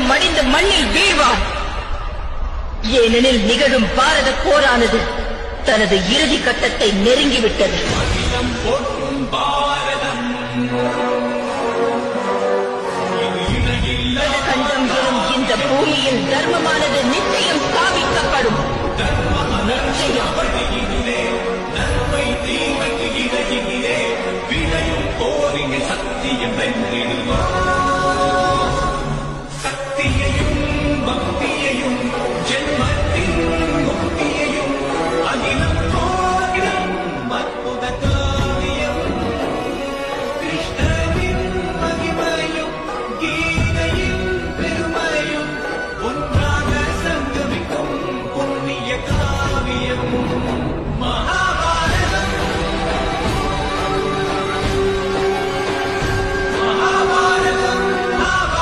மடிந்து மண்ணில் வீழ்வார். ஏனெனில் நிகழும் பாரத போரானது தனது இறுதி கட்டத்தை நெருங்கிவிட்டது. கண்டம் எனும் இந்த பூமியில் தர்மமானது நிச்சயம் ஸ்தாபிக்கப்படும். நிச்சயம். சக்தியம் வென்றிடுவார்.